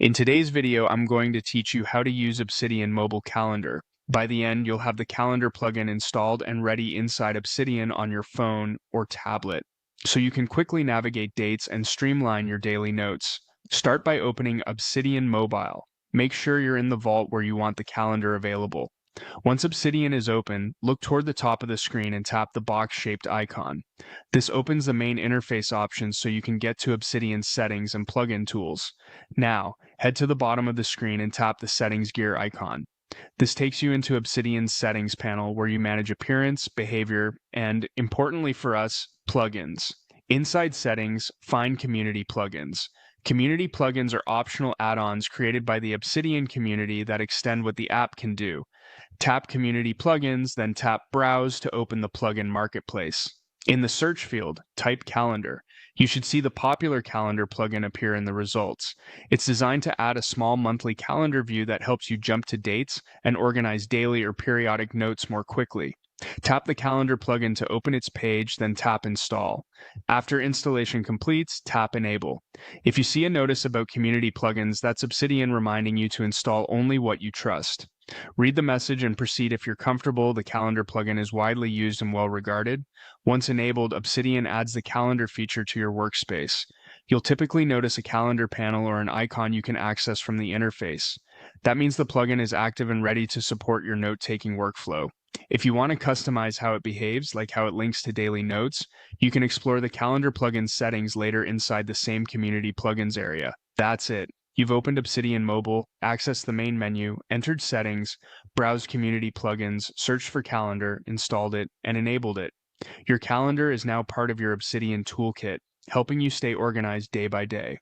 In today's video, I'm going to teach you how to use Obsidian Mobile Calendar. By the end, you'll have the calendar plugin installed and ready inside Obsidian on your phone or tablet, so you can quickly navigate dates and streamline your daily notes. Start by opening Obsidian Mobile. Make sure you're in the vault where you want the calendar available. Once Obsidian is open, look toward the top of the screen and tap the box-shaped icon. This opens the main interface options so you can get to Obsidian's settings and plugin tools. Now, head to the bottom of the screen and tap the Settings gear icon. This takes you into Obsidian's settings panel where you manage appearance, behavior, and, importantly for us, plugins. Inside Settings, find Community Plugins. Community plugins are optional add-ons created by the Obsidian community that extend what the app can do. Tap Community Plugins, then tap Browse to open the plugin marketplace. In the search field, type Calendar. You should see the popular calendar plugin appear in the results. It's designed to add a small monthly calendar view that helps you jump to dates and organize daily or periodic notes more quickly. Tap the calendar plugin to open its page, then tap Install. After installation completes, tap Enable. If you see a notice about community plugins, that's Obsidian reminding you to install only what you trust. Read the message and proceed if you're comfortable. The calendar plugin is widely used and well regarded. Once enabled, Obsidian adds the calendar feature to your workspace. You'll typically notice a calendar panel or an icon you can access from the interface. That means the plugin is active and ready to support your note-taking workflow. If you want to customize how it behaves, like how it links to daily notes, you can explore the calendar plugin settings later inside the same community plugins area. That's it. You've opened Obsidian Mobile, accessed the main menu, entered settings, browsed community plugins, searched for calendar, installed it, and enabled it. Your calendar is now part of your Obsidian toolkit, helping you stay organized day by day.